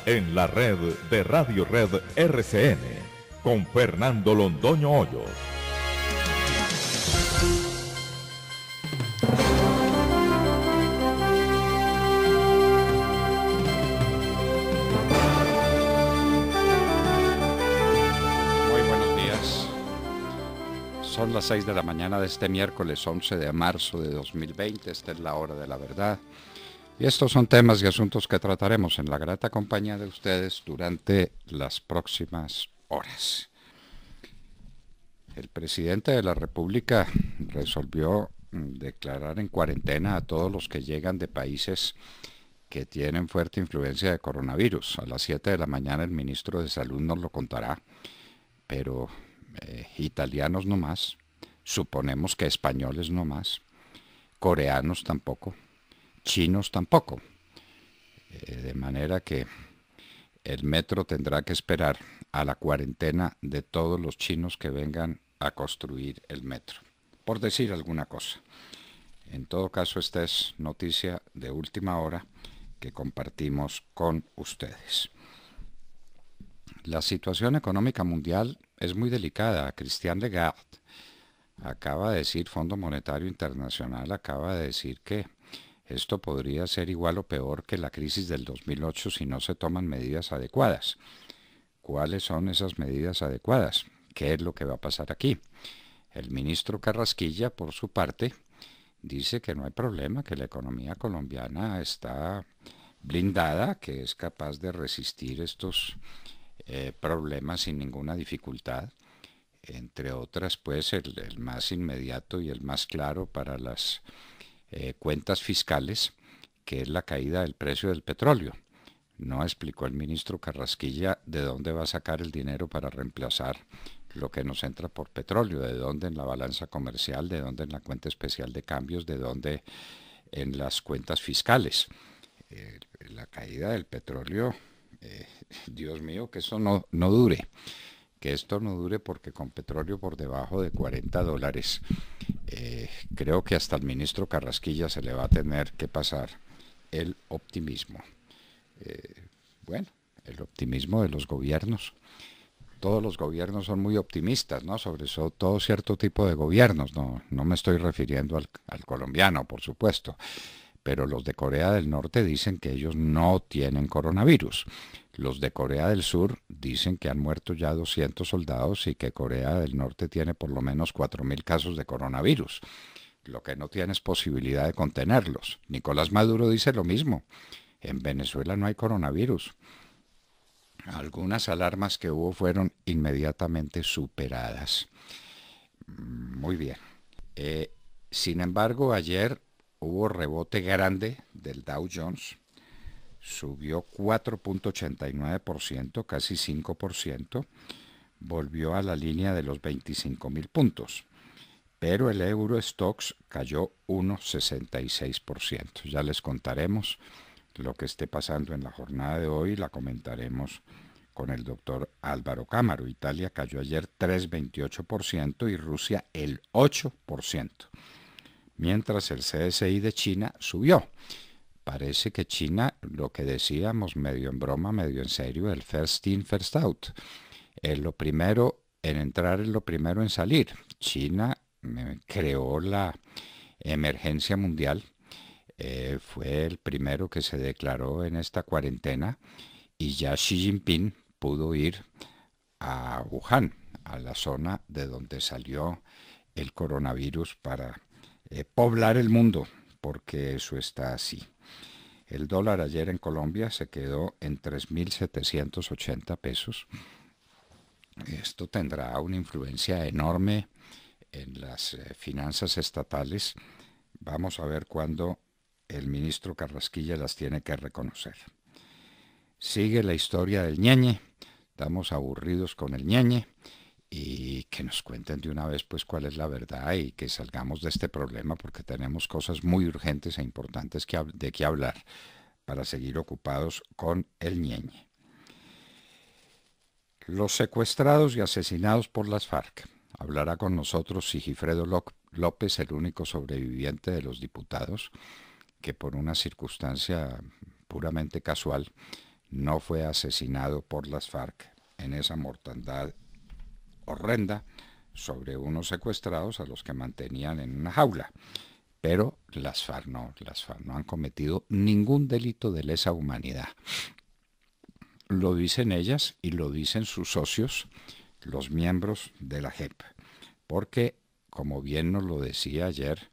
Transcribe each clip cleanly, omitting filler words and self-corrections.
en la red de Radio Red RCN con Fernando Londoño Hoyos. Son las 6 de la mañana de este miércoles 11 de marzo de 2020, esta es la hora de la verdad. Y estos son temas y asuntos que trataremos en la grata compañía de ustedes durante las próximas horas. El presidente de la República resolvió declarar en cuarentena a todos los que llegan de países que tienen fuerte influencia de coronavirus. A las 7 de la mañana el ministro de Salud nos lo contará, pero italianos no más, suponemos que españoles no más, coreanos tampoco, chinos tampoco, de manera que el metro tendrá que esperar a la cuarentena de todos los chinos que vengan a construir el metro, por decir alguna cosa. En todo caso, esta es noticia de última hora que compartimos con ustedes. La situación económica mundial es muy delicada. Christine Lagarde acaba de decir, Fondo Monetario Internacional acaba de decir que esto podría ser igual o peor que la crisis del 2008 si no se toman medidas adecuadas. ¿Cuáles son esas medidas adecuadas? ¿Qué es lo que va a pasar aquí? El ministro Carrasquilla, por su parte, dice que no hay problema, que la economía colombiana está blindada, que es capaz de resistir estos problemas sin ninguna dificultad. Entre otras, pues el más inmediato y el más claro para las cuentas fiscales, que es la caída del precio del petróleo. No explicó el ministro Carrasquilla de dónde va a sacar el dinero para reemplazar lo que nos entra por petróleo, de dónde en la balanza comercial, de dónde en la cuenta especial de cambios, de dónde en las cuentas fiscales. La caída del petróleo, Dios mío, que eso no dure. Que esto no dure, porque con petróleo por debajo de $40, creo que hasta el ministro Carrasquilla se le va a tener que pasar el optimismo. Bueno, el optimismo de los gobiernos. Todos los gobiernos son muy optimistas, ¿no? Sobre todo cierto tipo de gobiernos. No me estoy refiriendo al colombiano, por supuesto. Pero los de Corea del Norte dicen que ellos no tienen coronavirus. Los de Corea del Sur dicen que han muerto ya 200 soldados y que Corea del Norte tiene por lo menos 4.000 casos de coronavirus. Lo que no tiene es posibilidad de contenerlos. Nicolás Maduro dice lo mismo. En Venezuela no hay coronavirus. Algunas alarmas que hubo fueron inmediatamente superadas. Muy bien. Sin embargo, ayer hubo rebote grande del Dow Jones. Subió 4.89%, casi 5%, volvió a la línea de los 25.000 puntos, pero el Eurostoxx cayó 1.66%. Ya les contaremos lo que esté pasando en la jornada de hoy, la comentaremos con el doctor Álvaro Cámaro. Italia cayó ayer 3.28% y Rusia el 8%, mientras el CSI de China subió. Parece que China, lo que decíamos medio en broma, medio en serio, el first in, first out. Lo primero en entrar es lo primero en salir. China creó la emergencia mundial, fue el primero que se declaró en esta cuarentena, y ya Xi Jinping pudo ir a Wuhan, a la zona de donde salió el coronavirus, para poblar el mundo, porque eso está así. El dólar ayer en Colombia se quedó en 3.780 pesos. Esto tendrá una influencia enorme en las finanzas estatales. Vamos a ver cuándo el ministro Carrasquilla las tiene que reconocer. Sigue la historia del ñeñe. Estamos aburridos con el ñeñe. Y que nos cuenten de una vez pues cuál es la verdad y que salgamos de este problema, porque tenemos cosas muy urgentes e importantes de que hablar para seguir ocupados con el ñeñe. Los secuestrados y asesinados por las FARC. Hablará con nosotros Sigifredo López, el único sobreviviente de los diputados, que por una circunstancia puramente casual no fue asesinado por las FARC en esa mortandad horrenda sobre unos secuestrados a los que mantenían en una jaula. Pero las FARC no han cometido ningún delito de lesa humanidad. Lo dicen ellas y lo dicen sus socios, los miembros de la JEP, porque, como bien nos lo decía ayer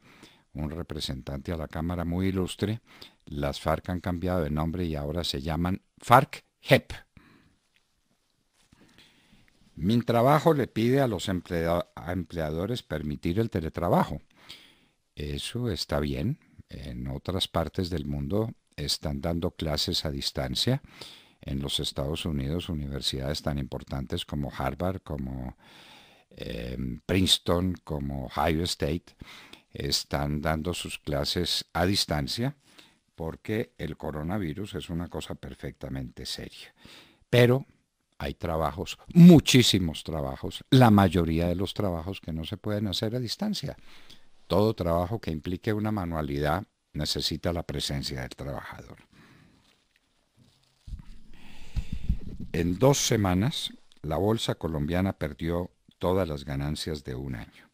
un representante a la Cámara muy ilustre, las FARC han cambiado de nombre y ahora se llaman FARC-JEP. Mintrabajo le pide a los empleadores permitir el teletrabajo. Eso está bien. En otras partes del mundo están dando clases a distancia. En los Estados Unidos, universidades tan importantes como Harvard, como Princeton, como Ohio State, están dando sus clases a distancia porque el coronavirus es una cosa perfectamente seria. Pero hay trabajos, muchísimos trabajos, la mayoría de los trabajos que no se pueden hacer a distancia. Todo trabajo que implique una manualidad necesita la presencia del trabajador. En 2 semanas, la bolsa colombiana perdió todas las ganancias de un año.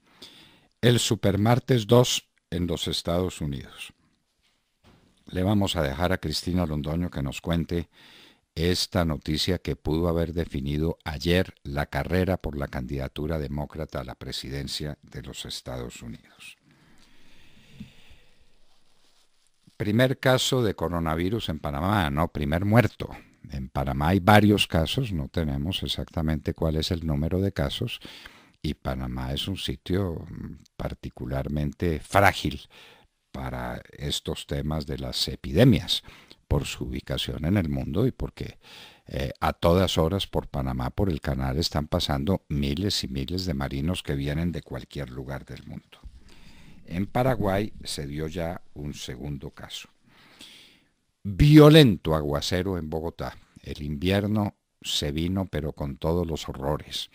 El Supermartes 2 en los Estados Unidos. Le vamos a dejar a Cristina Londoño que nos cuente esta noticia que pudo haber definido ayer la carrera por la candidatura demócrata a la presidencia de los Estados Unidos. Primer caso de coronavirus en Panamá, no, primer muerto. En Panamá hay varios casos, no tenemos exactamente cuál es el número de casos, y Panamá es un sitio particularmente frágil para estos temas de las epidemias, por su ubicación en el mundo y porque a todas horas por Panamá, por el canal, están pasando miles y miles de marinos que vienen de cualquier lugar del mundo. En Paraguay se dio ya un segundo caso. Violento aguacero en Bogotá. El invierno se vino, pero con todos los horrores.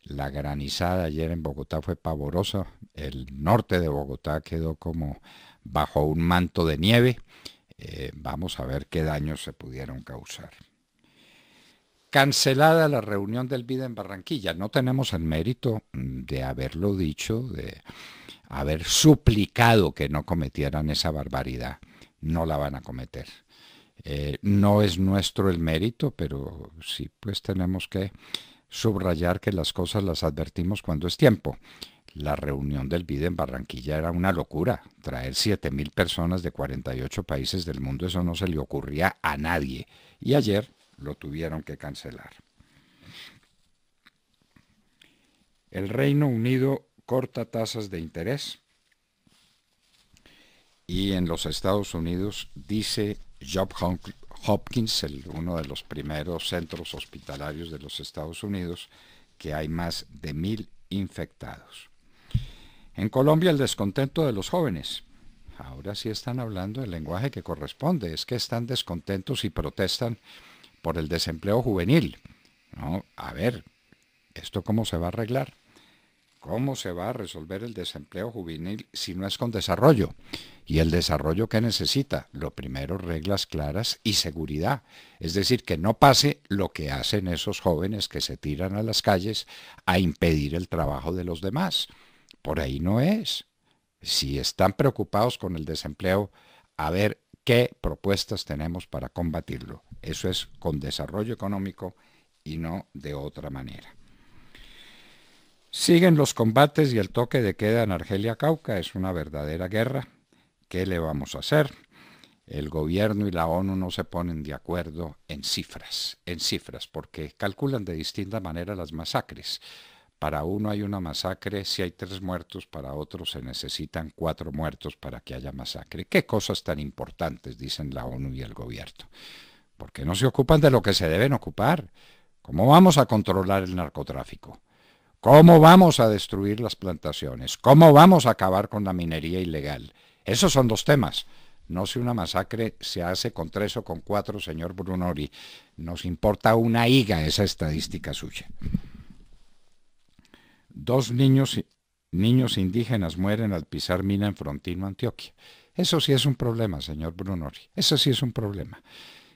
La granizada ayer en Bogotá fue pavorosa. El norte de Bogotá quedó como bajo un manto de nieve. Vamos a ver qué daños se pudieron causar. Cancelada la reunión del BID en Barranquilla. No tenemos el mérito de haberlo dicho, de haber suplicado que no cometieran esa barbaridad. No la van a cometer. No es nuestro el mérito, pero sí pues tenemos que subrayar que las cosas las advertimos cuando es tiempo. La reunión del BID en Barranquilla era una locura. Traer 7.000 personas de 48 países del mundo, eso no se le ocurría a nadie. Y ayer lo tuvieron que cancelar. El Reino Unido corta tasas de interés. Y en los Estados Unidos dice Johns Hopkins, uno de los primeros centros hospitalarios de los Estados Unidos, que hay más de 1.000 infectados. En Colombia el descontento de los jóvenes. Ahora sí están hablando el lenguaje que corresponde, es que están descontentos y protestan por el desempleo juvenil. No, a ver, ¿esto cómo se va a arreglar? ¿Cómo se va a resolver el desempleo juvenil si no es con desarrollo? ¿Y el desarrollo qué necesita? Lo primero, reglas claras y seguridad. Es decir, que no pase lo que hacen esos jóvenes que se tiran a las calles a impedir el trabajo de los demás. Por ahí no es. Si están preocupados con el desempleo, a ver qué propuestas tenemos para combatirlo. Eso es con desarrollo económico y no de otra manera. Siguen los combates y el toque de queda en Argelia, Cauca. Es una verdadera guerra. ¿Qué le vamos a hacer? El gobierno y la ONU no se ponen de acuerdo en cifras, porque calculan de distinta manera las masacres. Para uno hay una masacre si hay 3 muertos, para otros se necesitan 4 muertos para que haya masacre. ¿Qué cosas tan importantes dicen la ONU y el gobierno? ¿Por qué no se ocupan de lo que se deben ocupar? ¿Cómo vamos a controlar el narcotráfico? ¿Cómo vamos a destruir las plantaciones? ¿Cómo vamos a acabar con la minería ilegal? Esos son los temas. No si una masacre se hace con 3 o con 4, señor Brunori. Nos importa una higa esa estadística suya. 2 niños indígenas mueren al pisar mina en Frontino, Antioquia. Eso sí es un problema, señor Brunori. Eso sí es un problema.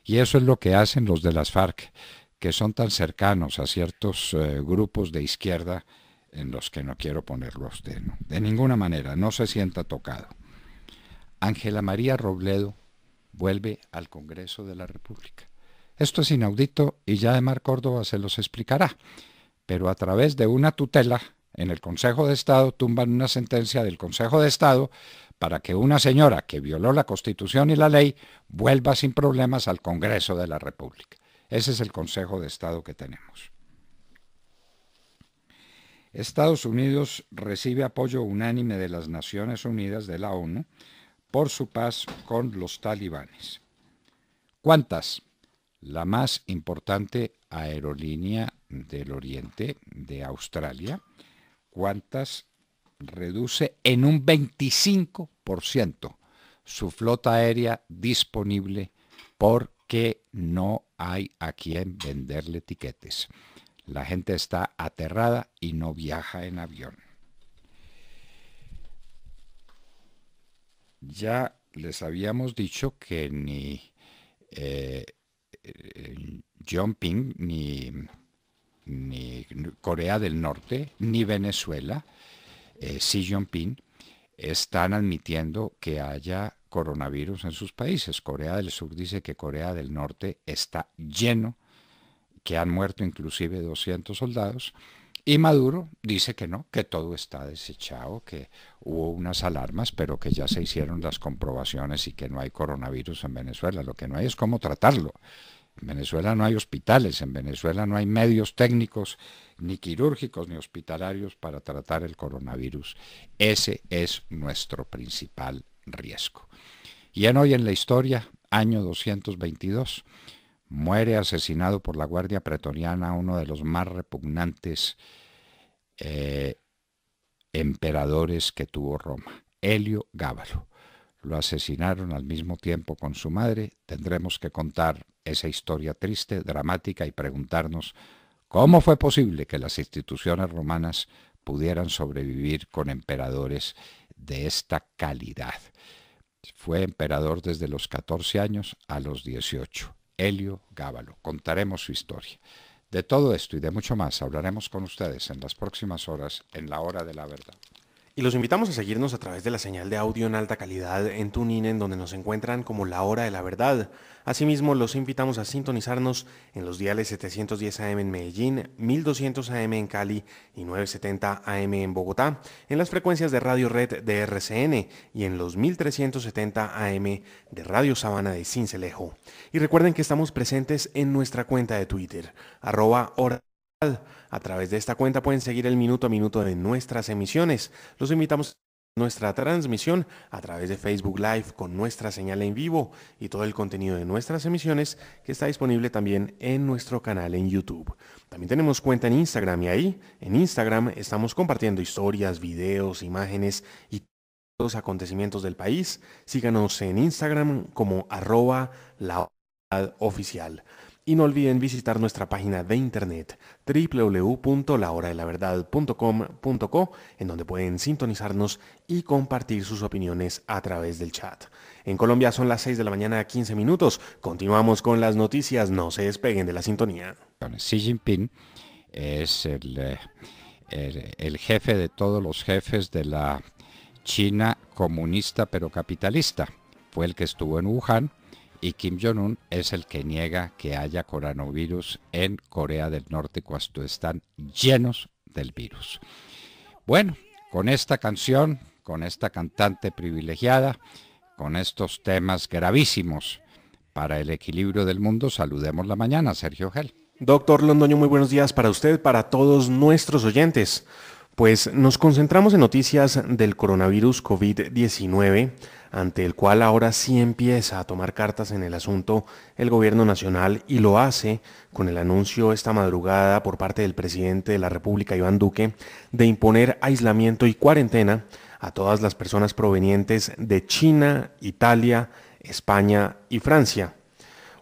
Y eso es lo que hacen los de las FARC, que son tan cercanos a ciertos grupos de izquierda en los que no quiero ponerlo a usted, ¿no? De ninguna manera, no se sienta tocado. Ángela María Robledo vuelve al Congreso de la República. Esto es inaudito y ya Emar Córdoba se los explicará, pero a través de una tutela en el Consejo de Estado tumban una sentencia del Consejo de Estado para que una señora que violó la Constitución y la ley vuelva sin problemas al Congreso de la República. Ese es el Consejo de Estado que tenemos. Estados Unidos recibe apoyo unánime de las Naciones Unidas, de la ONU, por su paz con los talibanes. ¿Cuántas? La más importante aerolínea del Oriente, de Australia, ¿cuántas? Reduce en un 25% su flota aérea disponible porque no hay a quien venderle tiquetes. La gente está aterrada y no viaja en avión. Ya les habíamos dicho que ni Jinping, ni Corea del Norte, ni Venezuela, Xi Jinping, están admitiendo que haya coronavirus en sus países. Corea del Sur dice que Corea del Norte está lleno, que han muerto inclusive 200 soldados, y Maduro dice que no, que todo está desechado, que hubo unas alarmas, pero que ya se hicieron las comprobaciones y que no hay coronavirus en Venezuela. Lo que no hay es cómo tratarlo. En Venezuela no hay hospitales, en Venezuela no hay medios técnicos, ni quirúrgicos, ni hospitalarios para tratar el coronavirus. Ese es nuestro principal riesgo. Y en Hoy en la Historia, año 222, muere asesinado por la Guardia Pretoriana uno de los más repugnantes emperadores que tuvo Roma, Helio Gábalo. Lo asesinaron al mismo tiempo con su madre. Tendremos que contar esa historia triste, dramática, y preguntarnos cómo fue posible que las instituciones romanas pudieran sobrevivir con emperadores de esta calidad. Fue emperador desde los 14 años a los 18. Helio Gábalo. Contaremos su historia. De todo esto y de mucho más hablaremos con ustedes en las próximas horas en La Hora de la Verdad. Y los invitamos a seguirnos a través de la señal de audio en alta calidad en TuneIn, en donde nos encuentran como La Hora de la Verdad. Asimismo, los invitamos a sintonizarnos en los diales 710 AM en Medellín, 1200 AM en Cali y 970 AM en Bogotá, en las frecuencias de Radio Red de RCN y en los 1370 AM de Radio Sabana de Sincelejo. Y recuerden que estamos presentes en nuestra cuenta de Twitter, @hora. A través de esta cuenta pueden seguir el minuto a minuto de nuestras emisiones. Los invitamos a nuestra transmisión a través de Facebook Live con nuestra señal en vivo y todo el contenido de nuestras emisiones que está disponible también en nuestro canal en YouTube. También tenemos cuenta en Instagram y ahí en Instagram estamos compartiendo historias, videos, imágenes y todos los acontecimientos del país. Síganos en Instagram como @lahoraoficial. Y no olviden visitar nuestra página de internet www.lahoradelaverdad.com.co, en donde pueden sintonizarnos y compartir sus opiniones a través del chat. En Colombia son las 6 de la mañana, 15 minutos. Continuamos con las noticias. No se despeguen de la sintonía. Xi Jinping es el jefe de todos los jefes de la China comunista pero capitalista. Fue el que estuvo en Wuhan. Y Kim Jong-un es el que niega que haya coronavirus en Corea del Norte cuando están llenos del virus. Bueno, con esta canción, con esta cantante privilegiada, con estos temas gravísimos para el equilibrio del mundo, saludemos la mañana. Sergio Gel. Doctor Londoño, muy buenos días para usted, para todos nuestros oyentes. Pues nos concentramos en noticias del coronavirus COVID-19, ante el cual ahora sí empieza a tomar cartas en el asunto el gobierno nacional, y lo hace con el anuncio esta madrugada por parte del presidente de la República, Iván Duque, de imponer aislamiento y cuarentena a todas las personas provenientes de China, Italia, España y Francia.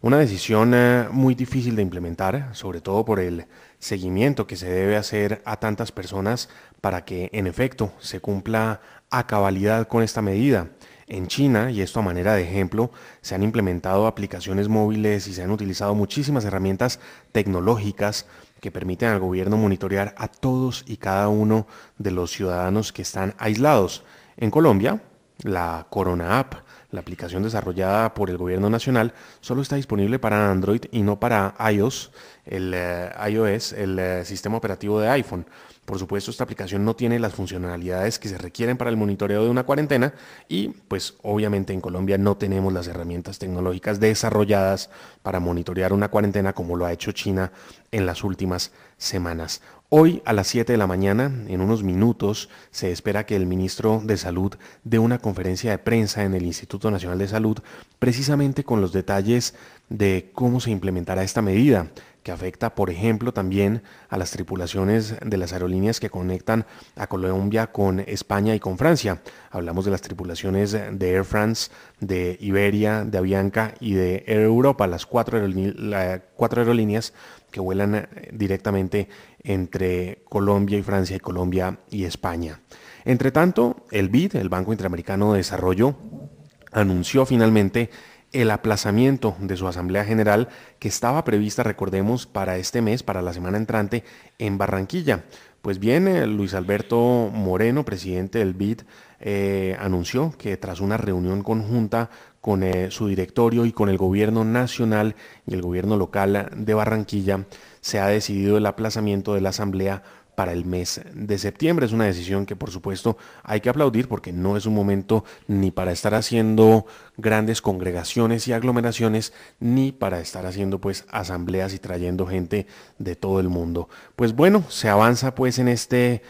Una decisión muy difícil de implementar, sobre todo por el seguimiento que se debe hacer a tantas personas para que en efecto se cumpla a cabalidad con esta medida. En China, y esto a manera de ejemplo, se han implementado aplicaciones móviles y se han utilizado muchísimas herramientas tecnológicas que permiten al gobierno monitorear a todos y cada uno de los ciudadanos que están aislados. En Colombia, la Corona App, la aplicación desarrollada por el gobierno nacional, solo está disponible para Android y no para iOS, el sistema operativo de iPhone. Por supuesto, esta aplicación no tiene las funcionalidades que se requieren para el monitoreo de una cuarentena y, pues, obviamente en Colombia no tenemos las herramientas tecnológicas desarrolladas para monitorear una cuarentena como lo ha hecho China en las últimas semanas. Hoy a las 7 de la mañana, en unos minutos, se espera que el ministro de Salud dé una conferencia de prensa en el Instituto Nacional de Salud, precisamente con los detalles de cómo se implementará esta medida, que afecta, por ejemplo, también a las tripulaciones de las aerolíneas que conectan a Colombia con España y con Francia. Hablamos de las tripulaciones de Air France, de Iberia, de Avianca y de Air Europa, las cuatro aerolíneas que vuelan directamente entre Colombia y Francia y Colombia y España. Entre tanto, el BID, el Banco Interamericano de Desarrollo, anunció finalmente el aplazamiento de su Asamblea General que estaba prevista, recordemos, para este mes, para la semana entrante, en Barranquilla. Pues bien, Luis Alberto Moreno, presidente del BID, anunció que tras una reunión conjunta con su directorio y con el gobierno nacional y el gobierno local de Barranquilla, se ha decidido el aplazamiento de la Asamblea para el mes de septiembre. Es una decisión que por supuesto hay que aplaudir porque no es un momento ni para estar haciendo grandes congregaciones y aglomeraciones, ni para estar haciendo pues asambleas y trayendo gente de todo el mundo. Pues bueno, se avanza pues en este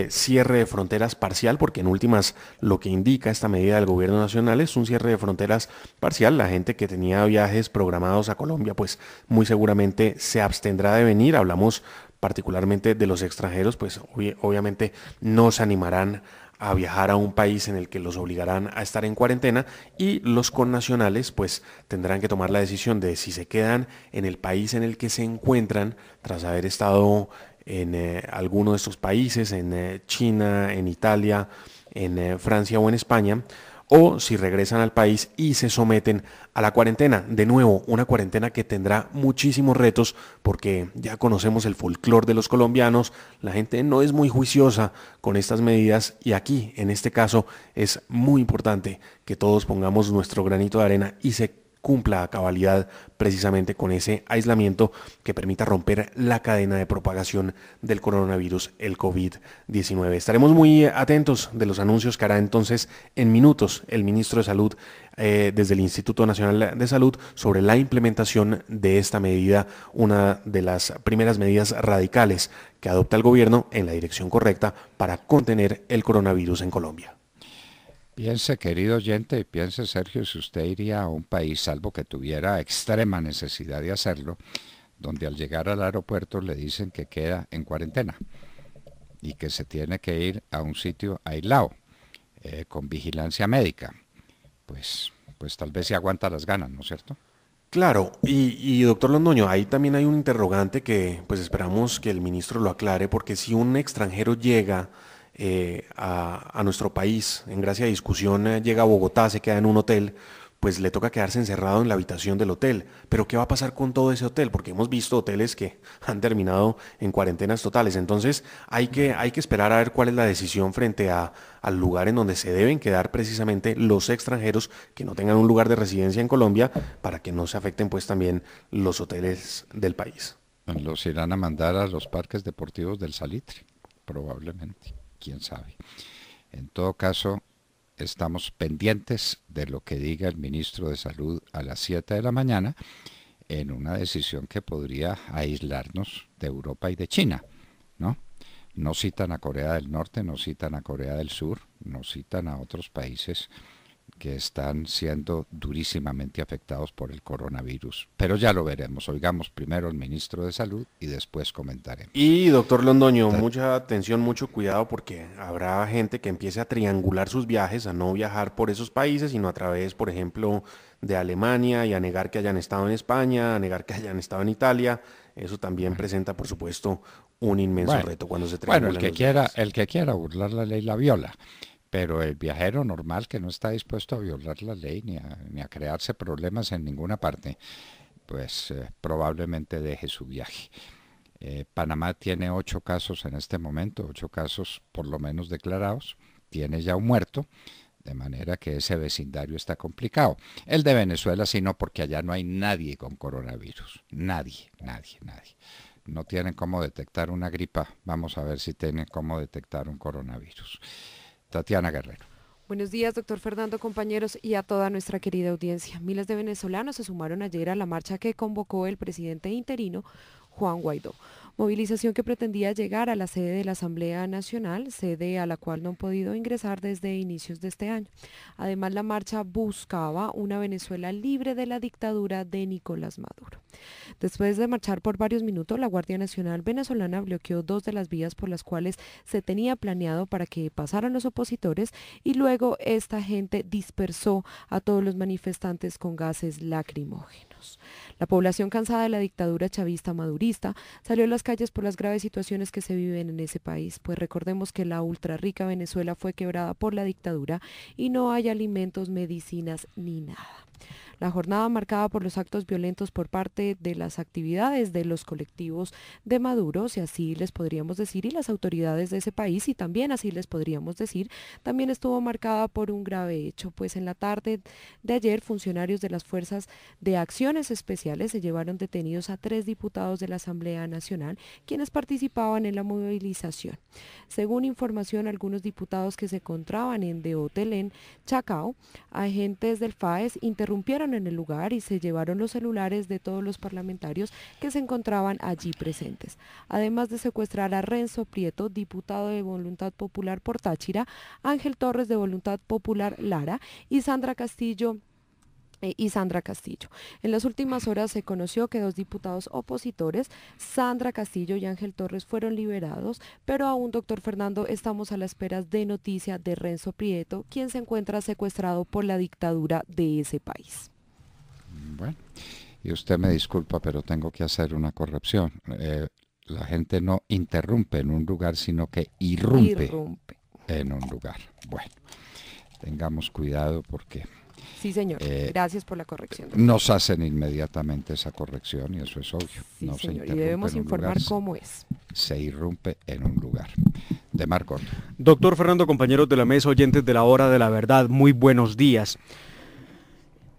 cierre de fronteras parcial, porque en últimas lo que indica esta medida del gobierno nacional es un cierre de fronteras parcial. La gente que tenía viajes programados a Colombia pues muy seguramente se abstendrá de venir. Hablamos particularmente de los extranjeros, pues obviamente no se animarán a viajar a un país en el que los obligarán a estar en cuarentena, y los connacionales pues tendrán que tomar la decisión de si se quedan en el país en el que se encuentran tras haber estado en alguno de estos países, en China, en Italia, en Francia o en España, o si regresan al país y se someten a la cuarentena. De nuevo, una cuarentena que tendrá muchísimos retos porque ya conocemos el folclore de los colombianos, la gente no es muy juiciosa con estas medidas y aquí, en este caso, es muy importante que todos pongamos nuestro granito de arena y se cumpla a cabalidad precisamente con ese aislamiento que permita romper la cadena de propagación del coronavirus, el COVID-19. Estaremos muy atentos de los anuncios que hará entonces en minutos el ministro de Salud desde el Instituto Nacional de Salud sobre la implementación de esta medida, una de las primeras medidas radicales que adopta el gobierno en la dirección correcta para contener el coronavirus en Colombia. Piense, querido oyente, y piense, Sergio, si usted iría a un país, salvo que tuviera extrema necesidad de hacerlo, donde al llegar al aeropuerto le dicen que queda en cuarentena y que se tiene que ir a un sitio aislado, con vigilancia médica, pues tal vez se aguanta las ganas, ¿no es cierto? Claro, y doctor Londoño, ahí también hay un interrogante que pues esperamos que el ministro lo aclare, porque si un extranjero llega a nuestro país, en gracia de discusión, llega a Bogotá, se queda en un hotel, pues le toca quedarse encerrado en la habitación del hotel. Pero ¿qué va a pasar con todo ese hotel? Porque hemos visto hoteles que han terminado en cuarentenas totales. Entonces hay que esperar a ver cuál es la decisión frente al lugar en donde se deben quedar precisamente los extranjeros que no tengan un lugar de residencia en Colombia, para que no se afecten pues también los hoteles del país. Los irán a mandar a los parques deportivos del Salitre, probablemente. Quién sabe. En todo caso, estamos pendientes de lo que diga el ministro de Salud a las 7 de la mañana en una decisión que podría aislarnos de Europa y de China, ¿no? No citan a Corea del Norte, no citan a Corea del Sur, no citan a otros países que están siendo durísimamente afectados por el coronavirus. Pero ya lo veremos. Oigamos primero al ministro de Salud y después comentaremos. Y doctor Londoño, mucha atención, mucho cuidado, porque habrá gente que empiece a triangular sus viajes, a no viajar por esos países, sino a través, por ejemplo, de Alemania, y a negar que hayan estado en España, a negar que hayan estado en Italia. Eso también presenta, por supuesto, un inmenso reto cuando se triangulan el que quiera burlar la ley la viola. Pero el viajero normal que no está dispuesto a violar la ley ni a crearse problemas en ninguna parte, pues probablemente deje su viaje. Panamá tiene 8 casos en este momento, 8 casos por lo menos declarados, tiene ya un muerto, de manera que ese vecindario está complicado. El de Venezuela sí no, porque allá no hay nadie con coronavirus, nadie. No tienen cómo detectar una gripa, vamos a ver si tienen cómo detectar un coronavirus. Tatiana Guerrero. Buenos días, doctor Fernando, compañeros, y a toda nuestra querida audiencia. Miles de venezolanos se sumaron ayer a la marcha que convocó el presidente interino, Juan Guaidó. Movilización que pretendía llegar a la sede de la Asamblea Nacional, sede a la cual no han podido ingresar desde inicios de este año. Además, la marcha buscaba una Venezuela libre de la dictadura de Nicolás Maduro. Después de marchar por varios minutos, la Guardia Nacional venezolana bloqueó 2 de las vías por las cuales se tenía planeado para que pasaran los opositores y luego esta gente dispersó a todos los manifestantes con gases lacrimógenos. La población cansada de la dictadura chavista madurista salió a las calles por las graves situaciones que se viven en ese país, pues recordemos que la ultra rica Venezuela fue quebrada por la dictadura y no hay alimentos, medicinas ni nada. La jornada marcada por los actos violentos por parte de las actividades de los colectivos de Maduro, si así les podríamos decir, y las autoridades de ese país, y también así les podríamos decir, también estuvo marcada por un grave hecho, pues en la tarde de ayer funcionarios de las Fuerzas de Acciones Especiales se llevaron detenidos a 3 diputados de la Asamblea Nacional, quienes participaban en la movilización. Según información, algunos diputados que se encontraban en de hotel en Chacao, agentes del FAES interrumpieron en el lugar y se llevaron los celulares de todos los parlamentarios que se encontraban allí presentes. Además de secuestrar a Renzo Prieto, diputado de Voluntad Popular por Táchira, Ángel Torres de Voluntad Popular Lara y Sandra Castillo. En las últimas horas se conoció que 2 diputados opositores, Sandra Castillo y Ángel Torres, fueron liberados, pero aún, doctor Fernando, estamos a la espera de noticia de Renzo Prieto, quien se encuentra secuestrado por la dictadura de ese país. Bueno, y usted me disculpa, pero tengo que hacer una corrección. La gente no interrumpe en un lugar, sino que irrumpe en un lugar. Bueno, tengamos cuidado porque... Sí, señor. Gracias por la corrección. Nos hacen inmediatamente esa corrección y eso es obvio. Sí, no señor, se y debemos informar lugar, cómo es. Se irrumpe en un lugar. De Marco. Doctor Fernando, compañeros de la mesa, oyentes de la Hora de la Verdad, muy buenos días.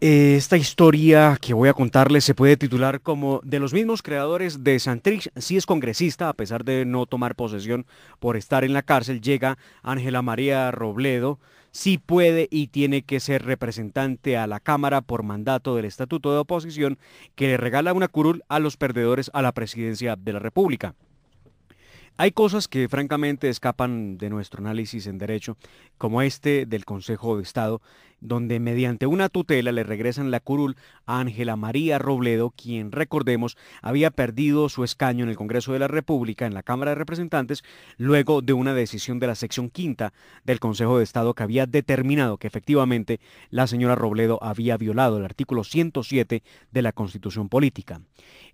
Esta historia que voy a contarles se puede titular como de los mismos creadores de Santrich. Sí es congresista, a pesar de no tomar posesión por estar en la cárcel, llega Ángela María Robledo. Sí puede y tiene que ser representante a la Cámara por mandato del Estatuto de Oposición que le regala una curul a los perdedores a la presidencia de la República. Hay cosas que francamente escapan de nuestro análisis en derecho, como este del Consejo de Estado, donde mediante una tutela le regresan la curul a Ángela María Robledo, quien, recordemos, había perdido su escaño en el Congreso de la República, en la Cámara de Representantes, luego de una decisión de la sección 5ª del Consejo de Estado que había determinado que efectivamente la señora Robledo había violado el artículo 107 de la Constitución Política.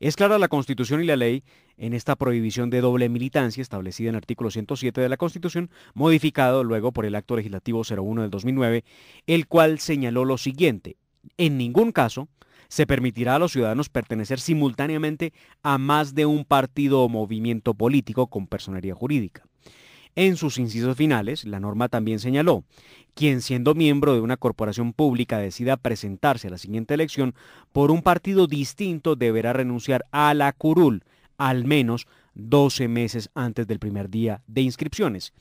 Es clara la Constitución y la ley en esta prohibición de doble militancia establecida en el artículo 107 de la Constitución, modificado luego por el Acto Legislativo 01 del 2009, el cual señaló lo siguiente: en ningún caso se permitirá a los ciudadanos pertenecer simultáneamente a más de un partido o movimiento político con personería jurídica. En sus incisos finales, la norma también señaló: quien siendo miembro de una corporación pública decida presentarse a la siguiente elección por un partido distinto deberá renunciar a la curul al menos 12 meses antes del primer día de inscripciones.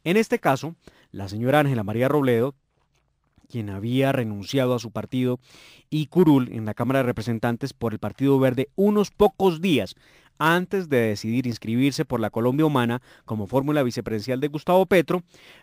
En este caso, la señora Ángela María Robledo, quien había renunciado a su partido y curul en la Cámara de Representantes por el Partido Verde unos pocos días antes de decidir inscribirse por la Colombia Humana como fórmula vicepresidencial de Gustavo Petro,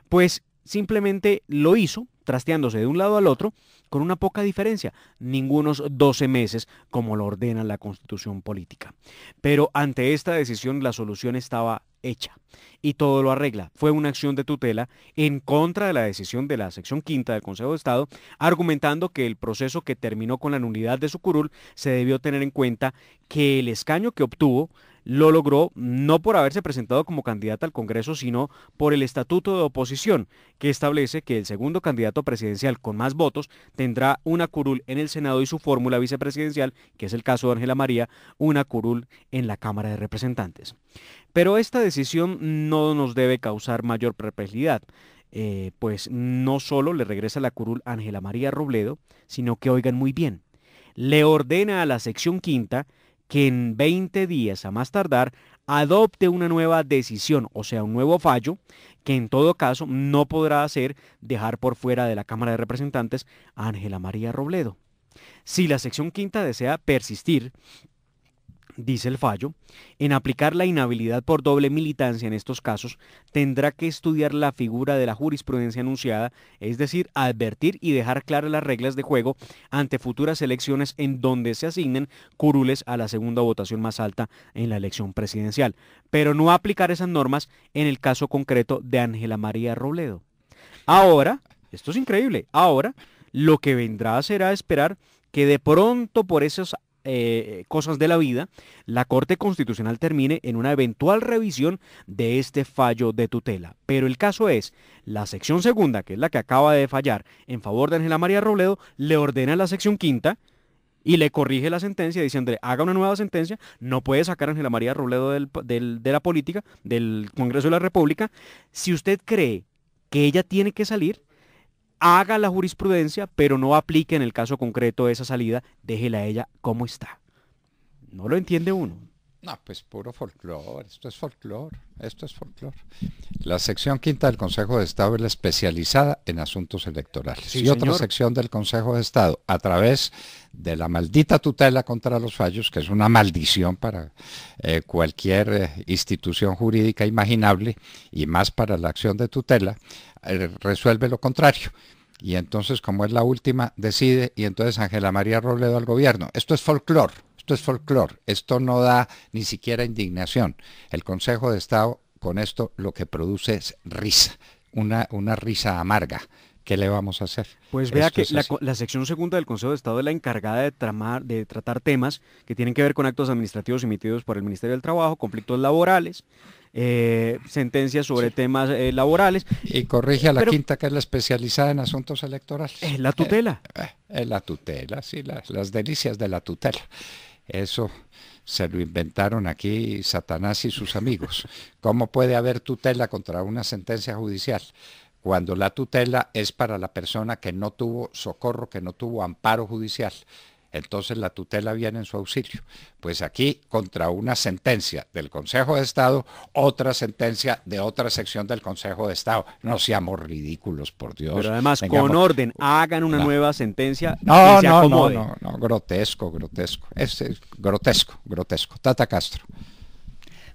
pues simplemente lo hizo, trasteándose de un lado al otro, con una poca diferencia, ningunos 12 meses como lo ordena la Constitución Política. Pero ante esta decisión la solución estaba hecha. Y todo lo arregla. Fue una acción de tutela en contra de la decisión de la sección quinta del Consejo de Estado, argumentando que el proceso que terminó con la nulidad de su curul se debió tener en cuenta que el escaño que obtuvo lo logró no por haberse presentado como candidata al Congreso, sino por el estatuto de oposición, que establece que el segundo candidato presidencial con más votos tendrá una curul en el Senado y su fórmula vicepresidencial, que es el caso de Ángela María, una curul en la Cámara de Representantes. Pero esta decisión no nos debe causar mayor perplejidad, pues no solo le regresa la curul a Ángela María Robledo, sino que, oigan muy bien, le ordena a la sección quinta que en 20 días a más tardar adopte una nueva decisión, o sea, un nuevo fallo, que en todo caso no podrá hacer dejar por fuera de la Cámara de Representantes a Ángela María Robledo. Si la sección quinta desea persistir, dice el fallo, en aplicar la inhabilidad por doble militancia en estos casos, tendrá que estudiar la figura de la jurisprudencia anunciada, es decir, advertir y dejar claras las reglas de juego ante futuras elecciones en donde se asignen curules a la segunda votación más alta en la elección presidencial, pero no aplicar esas normas en el caso concreto de Ángela María Robledo. Ahora, esto es increíble, ahora lo que vendrá será esperar que de pronto por esos cosas de la vida, la Corte Constitucional termine en una eventual revisión de este fallo de tutela. Pero el caso es, la sección segunda, que es la que acaba de fallar en favor de Ángela María Robledo, le ordena a la sección quinta y le corrige la sentencia diciéndole, haga una nueva sentencia, no puede sacar a Ángela María Robledo de la política, del Congreso de la República. Si usted cree que ella tiene que salir, haga la jurisprudencia, pero no aplique en el caso concreto esa salida, déjela a ella como está. No lo entiende uno. No, pues puro folclore, esto es folclore, esto es folclore. La sección quinta del Consejo de Estado es la especializada en asuntos electorales. Sí, y otra señor. sección del Consejo de Estado, a través de la maldita tutela contra los fallos, que es una maldición para cualquier institución jurídica imaginable, y más para la acción de tutela, resuelve lo contrario. Y entonces, como es la última, decide, y entonces Ángela María Robledo al gobierno. Esto es folclore. Esto es folclore, esto no da ni siquiera indignación. El Consejo de Estado con esto lo que produce es risa, una risa amarga. ¿Qué le vamos a hacer? Pues vea Esto que es así. la sección segunda del Consejo de Estado es la encargada de tratar temas que tienen que ver con actos administrativos emitidos por el Ministerio del Trabajo, conflictos laborales, sentencias sobre temas laborales. Y corrige a la Pero- quinta, que es la especializada en asuntos electorales. La tutela. La tutela, sí, las delicias de la tutela. Eso se lo inventaron aquí Satanás y sus amigos. ¿Cómo puede haber tutela contra una sentencia judicial cuando la tutela es para la persona que no tuvo socorro, que no tuvo amparo judicial? Entonces la tutela viene en su auxilio. Pues aquí, contra una sentencia del Consejo de Estado, otra sentencia de otra sección del Consejo de Estado. No seamos ridículos, por Dios. Pero además, Tengamos- con orden, hagan una No. nueva sentencia No, que se acomode. no, grotesco. Es grotesco. Tata Castro.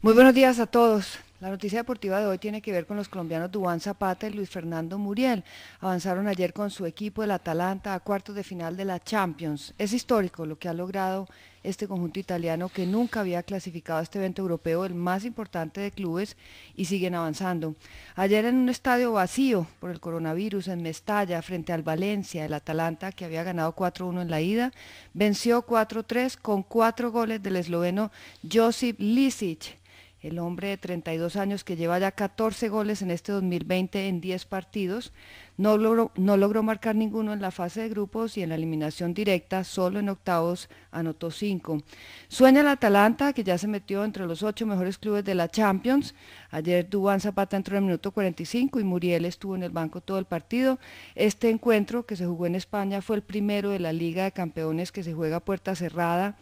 Muy buenos días a todos. La noticia deportiva de hoy tiene que ver con los colombianos Duván Zapata y Luis Fernando Muriel. Avanzaron ayer con su equipo, el Atalanta, a cuartos de final de la Champions. Es histórico lo que ha logrado este conjunto italiano, que nunca había clasificado a este evento europeo, el más importante de clubes, y siguen avanzando. Ayer en un estadio vacío por el coronavirus en Mestalla, frente al Valencia, el Atalanta, que había ganado 4-1 en la ida, venció 4-3 con 4 goles del esloveno Josip Lisic, el hombre de 32 años que lleva ya 14 goles en este 2020 en 10 partidos. No logró marcar ninguno en la fase de grupos, y en la eliminación directa, solo en octavos, anotó 5. Sueña el Atalanta, que ya se metió entre los 8 mejores clubes de la Champions. Ayer Duván Zapata entró en el minuto 45 y Muriel estuvo en el banco todo el partido. Este encuentro, que se jugó en España, fue el primero de la Liga de Campeones que se juega a puerta cerrada.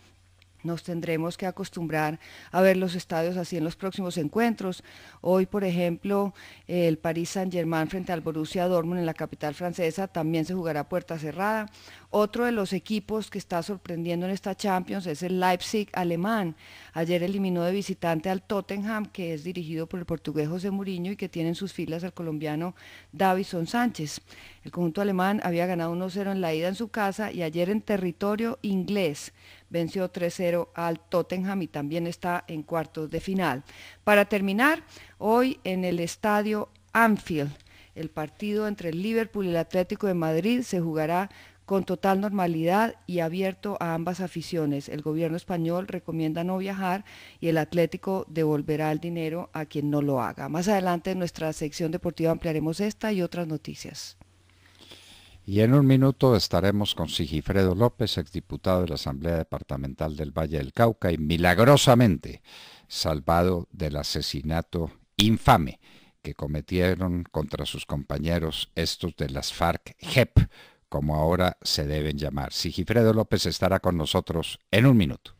Nos tendremos que acostumbrar a ver los estadios así en los próximos encuentros. Hoy, por ejemplo, el Paris Saint-Germain frente al Borussia Dortmund en la capital francesa también se jugará a puerta cerrada. Otro de los equipos que está sorprendiendo en esta Champions es el Leipzig alemán. Ayer eliminó de visitante al Tottenham, que es dirigido por el portugués José Mourinho y que tiene en sus filas al colombiano Davinson Sánchez. El conjunto alemán había ganado 1-0 en la ida en su casa y ayer en territorio inglés venció 3-0 al Tottenham y también está en cuartos de final. Para terminar, hoy en el estadio Anfield, el partido entre el Liverpool y el Atlético de Madrid se jugará con total normalidad y abierto a ambas aficiones. El gobierno español recomienda no viajar y el Atlético devolverá el dinero a quien no lo haga. Más adelante en nuestra sección deportiva ampliaremos esta y otras noticias. Y en un minuto estaremos con Sigifredo López, exdiputado de la Asamblea Departamental del Valle del Cauca y milagrosamente salvado del asesinato infame que cometieron contra sus compañeros estos de las FARC-JEP, como ahora se deben llamar. Sigifredo López estará con nosotros en un minuto.